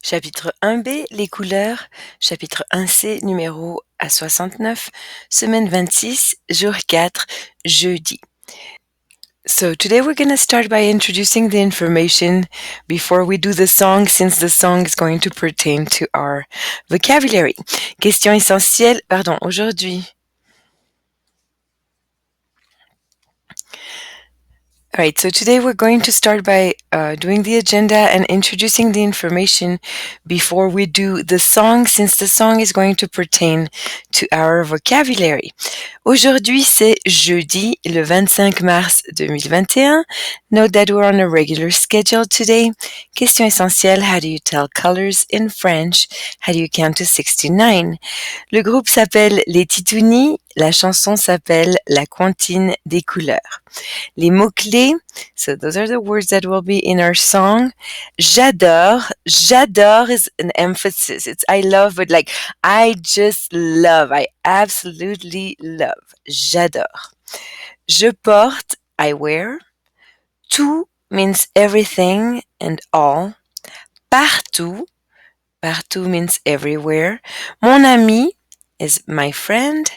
Chapitre 1b, les couleurs. Chapitre 1c, numéro A69. Semaine 26, jour 4, jeudi. So today we're going to start by introducing the information before we do the song, since the song is going to pertain to our vocabulary. Question essentielle, aujourd'hui. All right, so today we're going to start by doing the agenda and introducing the information before we do the song, since the song is going to pertain to our vocabulary. Aujourd'hui, c'est jeudi, le 25 mars 2021. Note that we're on a regular schedule today. Question essentielle, how do you tell colors in French? How do you count to 69? Le groupe s'appelle Les Titounis. La chanson s'appelle La comptine des couleurs. Les mots-clés, so those are the words that will be in our song. J'adore. J'adore is an emphasis. It's I love, but like I just love. I absolutely love. J'adore. Je porte, I wear. Tout means everything and all. Partout. Partout means everywhere. Mon ami is my friend.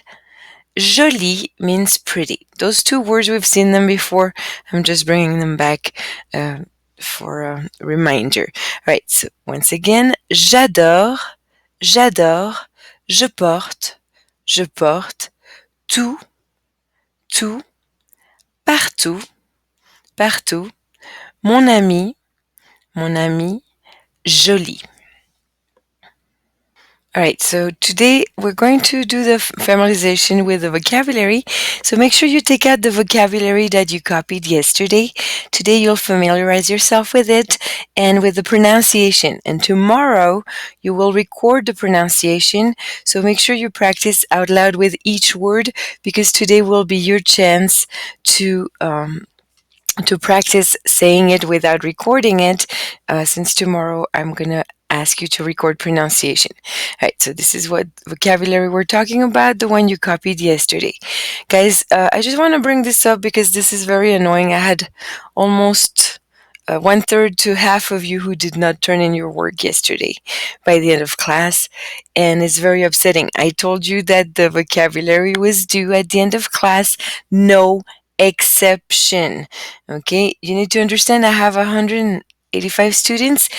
Jolie means pretty. Those two words, we've seen them before. I'm just bringing them back for a reminder. All right, so once again, j'adore, j'adore, je porte, tout, tout, partout, partout, mon ami, jolie. All right, so today we're going to do the familiarization with the vocabulary. So make sure you take out the vocabulary that you copied yesterday. Today you'll familiarize yourself with it and with the pronunciation. And tomorrow you will record the pronunciation. So make sure you practice out loud with each word, because today will be your chance to practice saying it without recording it, since tomorrow I'm going to ask you to record pronunciation. All right, so this is what vocabulary we're talking about, the one you copied yesterday. Guys, I just want to bring this up because this is very annoying. I had almost 1/3 to half of you who did not turn in your work yesterday by the end of class, and it's very upsetting. I told you that the vocabulary was due at the end of class, no exception. Okay, you need to understand I have 185 students.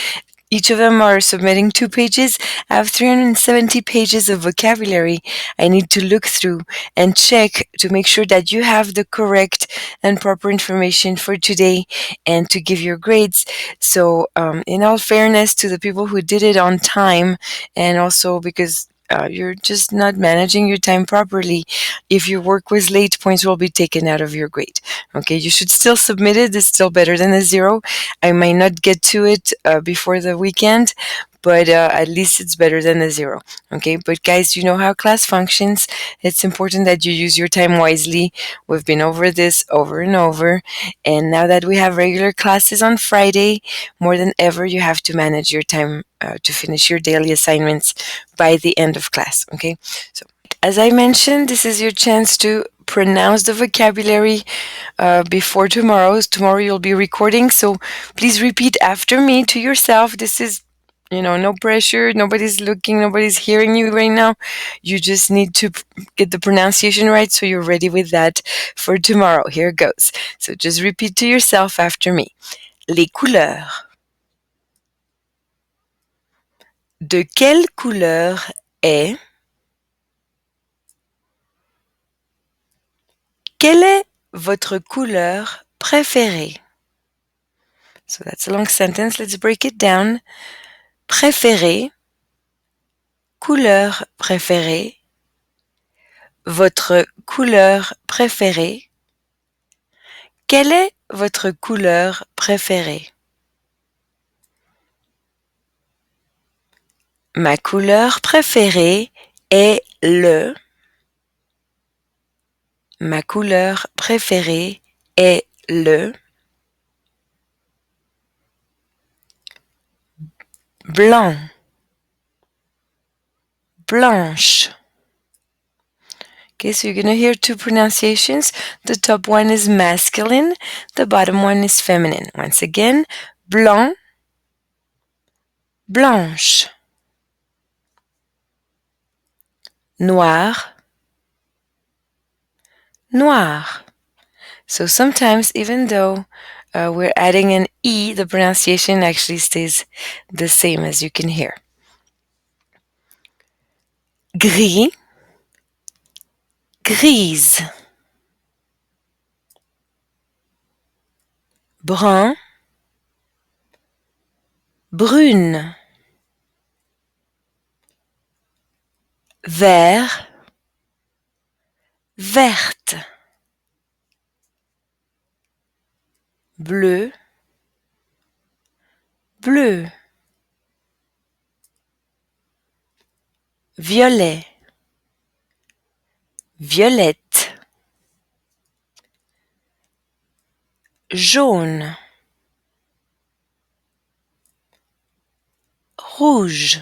Each of them are submitting 2 pages. I have 370 pages of vocabulary I need to look through and check to make sure that you have the correct and proper information for today and to give your grades. So in all fairness to the people who did it on time, and also because you're just not managing your time properly, if your work was late, points will be taken out of your grade. Okay, you should still submit it. It's still better than a 0. I might not get to it before the weekend, but at least it's better than a 0. Okay, but guys, you know how class functions. It's important that you use your time wisely. We've been over this over and over, and now that we have regular classes on Friday, more than ever, you have to manage your time to finish your daily assignments by the end of class. Okay, so as I mentioned, this is your chance to pronounce the vocabulary before tomorrow. Tomorrow you'll be recording, so please repeat after me to yourself. This is, no pressure. Nobody's looking, nobody's hearing you right now. You just need to get the pronunciation right so you're ready with that for tomorrow. Here goes. So just repeat to yourself after me. Les couleurs. De quelle couleur est? Quelle est votre couleur préférée? So that's a long sentence. Let's break it down. Préférée, couleur préférée, votre couleur préférée. Quelle est votre couleur préférée? Ma couleur préférée est le. Ma couleur préférée est le blanc, blanche. Okay, so you're going to hear 2 pronunciations. The top one is masculine, the bottom one is feminine. Once again, blanc, blanche, noir, noir. So sometimes, even though we're adding an E, the pronunciation actually stays the same as you can hear. Gris, grise, brun, brune, vert, verte, bleu, bleu, violet, violette, jaune, rouge.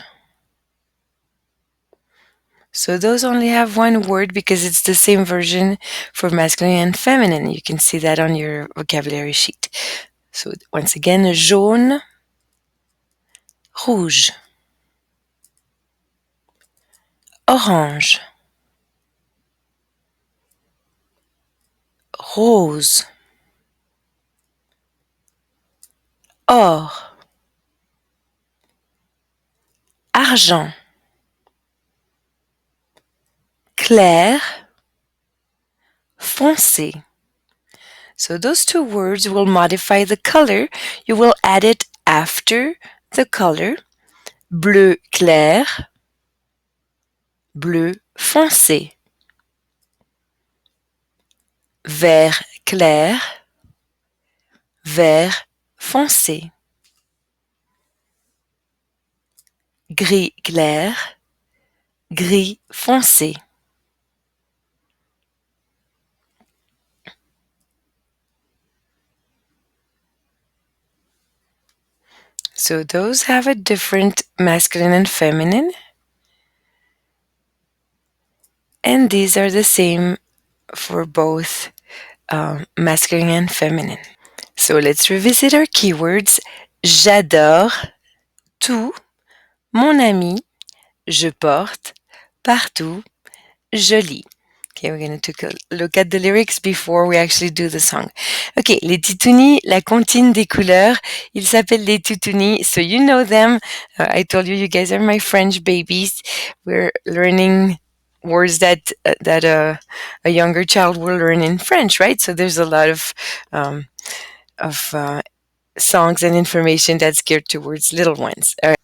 So those only have one word because it's the same version for masculine and feminine. You can see that on your vocabulary sheet. So once again, jaune, rouge, orange, rose, or, argent, clair, foncé. So those two words will modify the color. You will add it after the color. Bleu clair, bleu foncé. Vert clair, vert foncé. Gris clair, gris foncé. So those have a different masculine and feminine. And these are the same for both masculine and feminine. So let's revisit our keywords. J'adore, tout, mon ami, je porte, partout, joli. Okay, we're going to take a look at the lyrics before we actually do the song. Okay, les titounis, la comptine des couleurs. Ils s'appellent les titounis, so you know them. I told you, you guys are my French babies. We're learning words that a younger child will learn in French, right? So there's a lot of songs and information that's geared towards little ones. All right.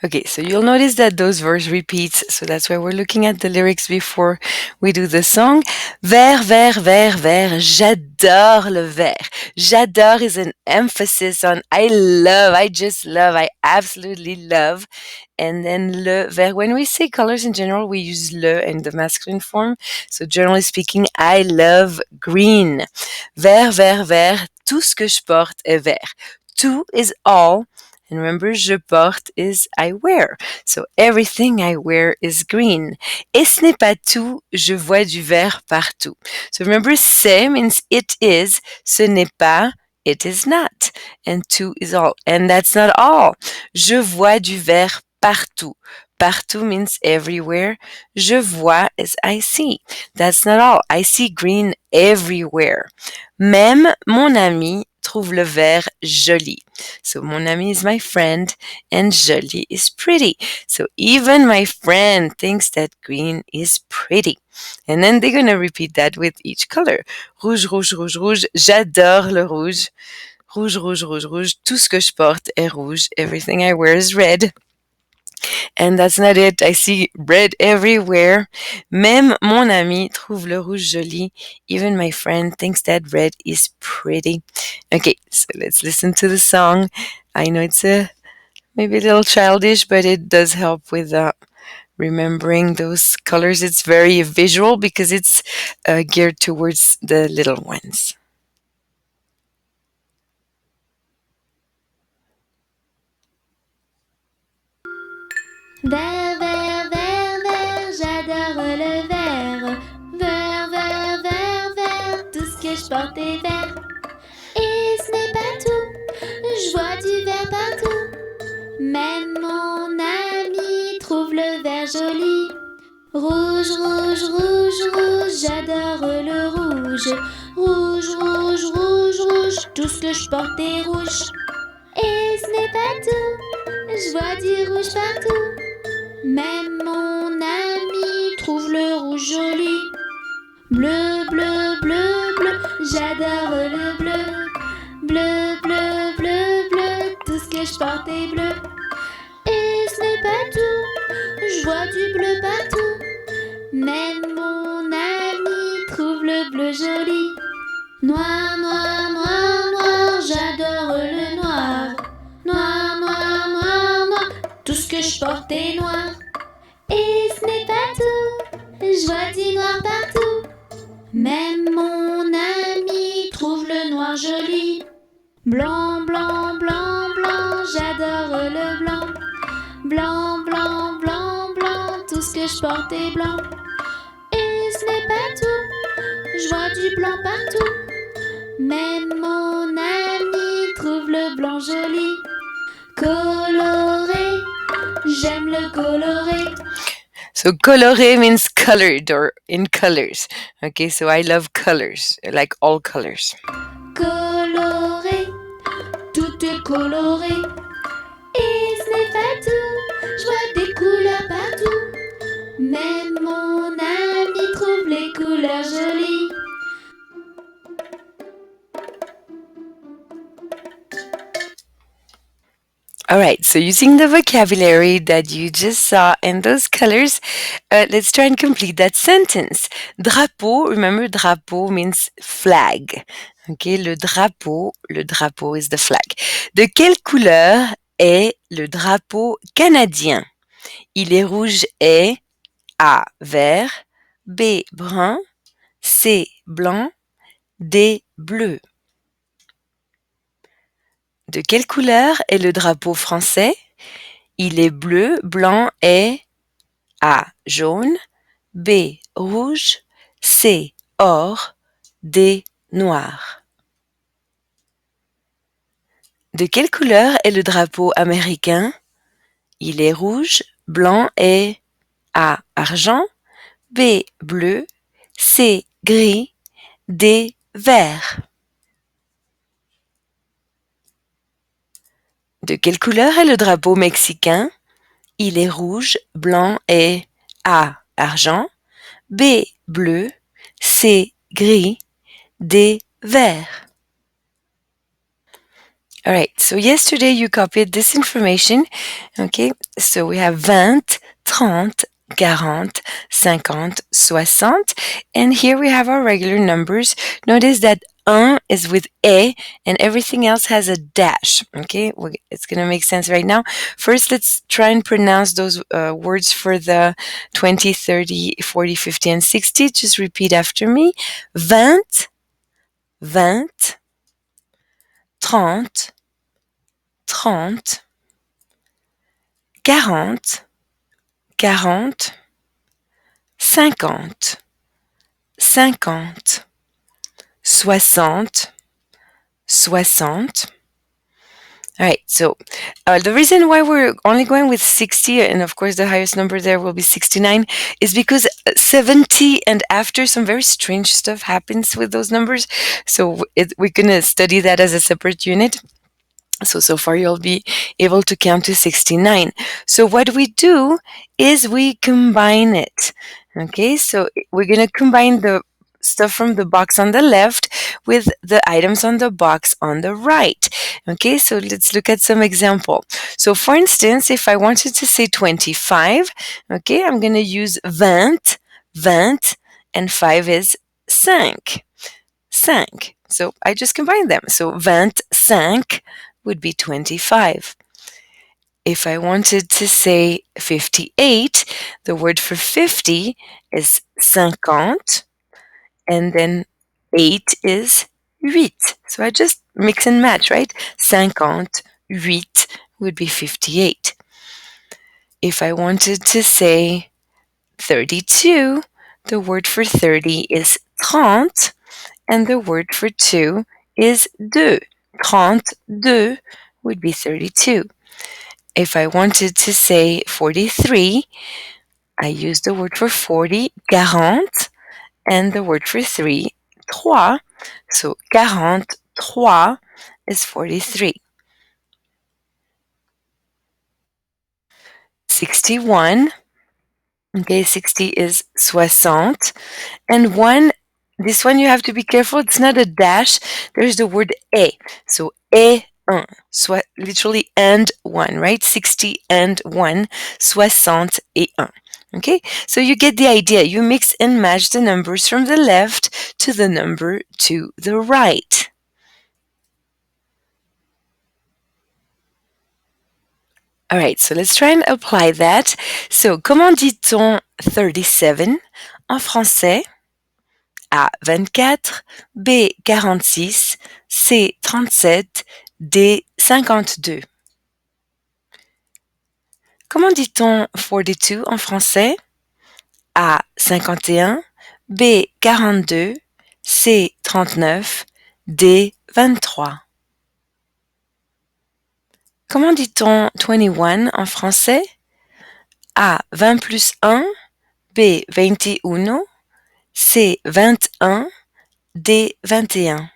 Okay, so you'll notice that those verse repeats, so that's why we're looking at the lyrics before we do the song. Vert, vert, vert, vert, j'adore le vert. J'adore is an emphasis on I love, I just love, I absolutely love. And then le vert, when we say colors in general, we use le in the masculine form. So generally speaking, I love green. Vert, vert, vert, tout ce que je porte est vert. Tout is all. And remember, je porte is I wear. So everything I wear is green. Et ce n'est pas tout, je vois du vert partout. So remember, c'est means it is, ce n'est pas, it is not. And tout is all. And that's not all. Je vois du vert partout. Partout means everywhere. Je vois is I see. That's not all. I see green everywhere. Même mon ami trouve le vert joli. So mon ami is my friend and joli is pretty. So even my friend thinks that green is pretty. And then they're going to repeat that with each color. Rouge, rouge, rouge, rouge. J'adore le rouge. Rouge, rouge, rouge, rouge. Tout ce que je porte est rouge. Everything I wear is red. And that's not it. I see red everywhere. Même mon ami trouve le rouge joli. Even my friend thinks that red is pretty. Okay, so let's listen to the song. I know it's maybe a little childish, but it does help with remembering those colors. It's very visual because it's geared towards the little ones. Vert, vert, vert, vert, j'adore le vert. Vert, vert, vert, vert, tout ce que je porte est vert. Et ce Même mon ami trouve le vert joli. Rouge, rouge, rouge, rouge, j'adore le rouge. Rouge, rouge, rouge, rouge, tout ce que je porte est rouge. Et ce n'est pas tout, je vois du rouge partout. Même mon ami trouve le rouge joli. Bleu, bleu, bleu, bleu, j'adore le bleu. Bleu, bleu, bleu, bleu, tout ce que je porte est bleu. Et ce n'est pas tout, je vois du bleu partout. Même mon ami trouve le bleu joli. Noir, noir, noir, noir, j'adore le noir. Noir, noir, noir, noir, tout ce que je porte est noir. Et ce n'est pas tout, je vois du noir partout. Même mon ami trouve le noir joli. Blanc, blanc, blanc, blanc, j'adore le blanc. Blanc, blanc, blanc, blanc, tout ce que je porte est blanc. Et ce n'est pas tout, je vois du blanc partout. Même mon ami trouve le blanc joli. Coloré, j'aime le coloré. So coloré means colored or in colors. Okay, so I love colors, like all colors. Coloré, tout est coloré. Et ce n'est pas tout, je vois des couleurs partout. Même mon ami trouve les couleurs jolies. All right, so using the vocabulary that you just saw and those colors, let's try and complete that sentence. Drapeau, remember drapeau means flag. Okay, le drapeau is the flag. De quelle couleur est le drapeau canadien? Il est rouge et A, vert, B, brun, C, blanc, D, bleu. De quelle couleur est le drapeau français? Il est bleu, blanc et A, jaune, B, rouge, C, or, D, noir. De quelle couleur est le drapeau américain? Il est rouge, blanc et A, argent, B, bleu, C, gris, D, vert. De quelle couleur est le drapeau mexicain? Il est rouge, blanc et A, argent, B, bleu, C, gris, D, vert. All right, so yesterday you copied this information. Okay, so we have 20, 30, 40, 50, 60. And here we have our regular numbers. Notice that un is with a and everything else has a dash. Okay, it's going to make sense right now. First, let's try and pronounce those words for the 20, 30, 40, 50, and 60. Just repeat after me. 20, 20, 30, 30, 40, 40, 50, 50, 60, 60. All right, so the reason why we're only going with 60, and of course the highest number there will be 69, is because 70 and after some very strange stuff happens with those numbers. So we're going to study that as a separate unit. So far you'll be able to count to 69. So what we do is we combine it. Okay, so we're going to combine the stuff from the box on the left with the items on the box on the right. Okay, so let's look at some example. So for instance, if I wanted to say 25, okay, I'm going to use 20, 20, and 5 is 5. 5. So I just combine them. So 25 would be 25. If I wanted to say 58, the word for 50 is 50, and then 8 is 8. So I just mix and match, right? 58 would be 58. If I wanted to say 32, the word for 30 is 30, and the word for 2 is 2. 32 would be 32. if I wanted to say 43, I use the word for 40, 40, and the word for 3, 3. So 43 is 43. 61, okay, 60 is 60. And one, this one you have to be careful, it's not a dash, there's the word et. So et un, literally and one, right? 60 and one, 60 et un. Okay, so you get the idea. You mix and match the numbers from the left to the number to the right. All right, so let's try and apply that. So, comment dit-on 37 en français? A 24, B 46, C 37, D 52. Comment dit-on 42 en français? A 51, B 42, C 39, D 23. Comment dit-on 21 en français? A 20 plus 1, B 21, C 21, D 21.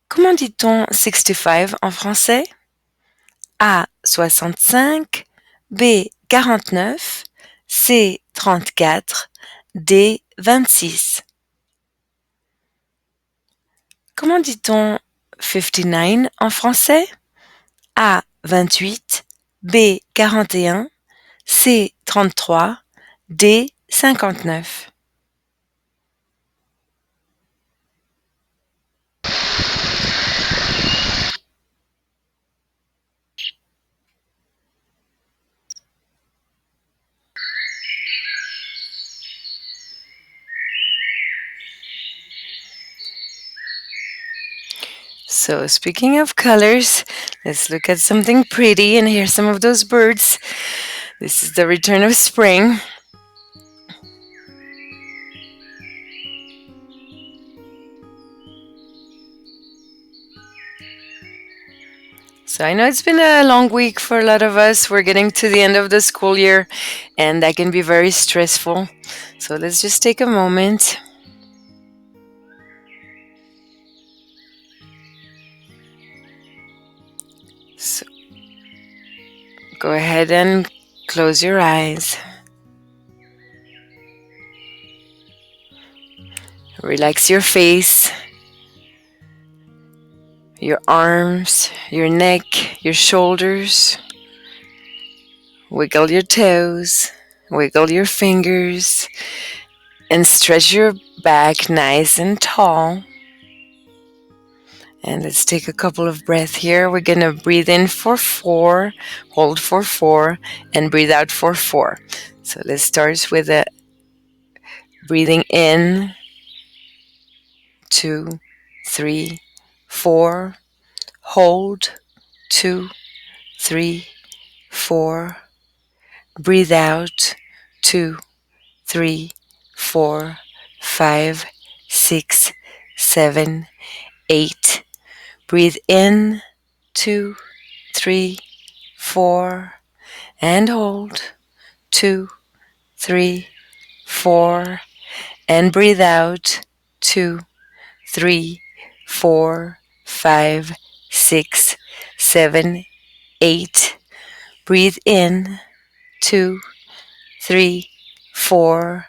Comment dit-on 65 en français? A 65, B 49, C 34, D 26. Comment dit-on 59 en français? A 28, B 41, C 33, D 59. So, speaking of colors, let's look at something pretty and hear some of those birds. This is the return of spring. So, I know it's been a long week for a lot of us. We're getting to the end of the school year, and that can be very stressful. So, let's just take a moment. So, go ahead and close your eyes. Relax your face, your arms, your neck, your shoulders. Wiggle your toes, wiggle your fingers, and stretch your back nice and tall. And let's take a couple of breaths here. We're going to breathe in for 4, hold for 4, and breathe out for 4. So let's start with a breathing in, 2, 3, 4. Hold, 2, 3, 4. Breathe out, 2, 3, 4, 5, 6, 7, 8. Breathe in, 2, 3, 4, and hold, 2, 3, 4, and breathe out, 2, 3, 4, 5, 6, 7, 8. Breathe in, 2, 3, 4,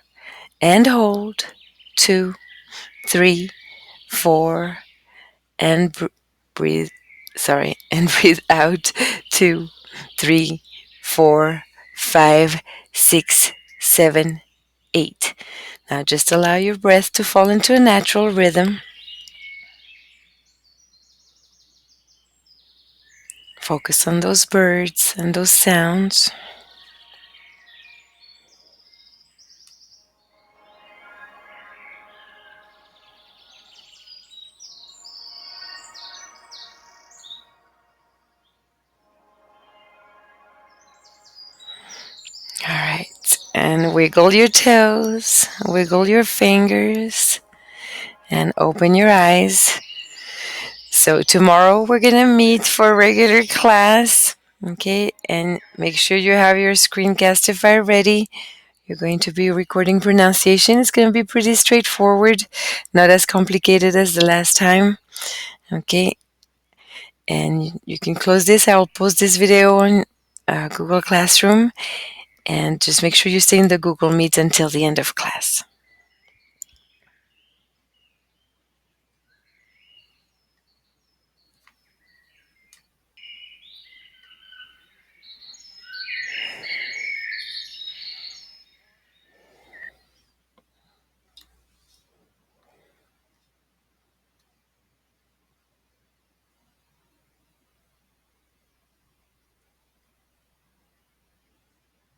and hold, 2, 3, 4, and breathe out, 2, 3, 4, 5, 6, 7, 8. Now just allow your breath to fall into a natural rhythm. Focus on those birds and those sounds. All right, and wiggle your toes, wiggle your fingers, and open your eyes. So tomorrow we're gonna meet for regular class. Okay, and make sure you have your screencastify ready. You're going to be recording pronunciation. It's going to be pretty straightforward, not as complicated as the last time. Okay, and you can close this. I will post this video on Google Classroom, and just make sure you stay in the Google Meet until the end of class.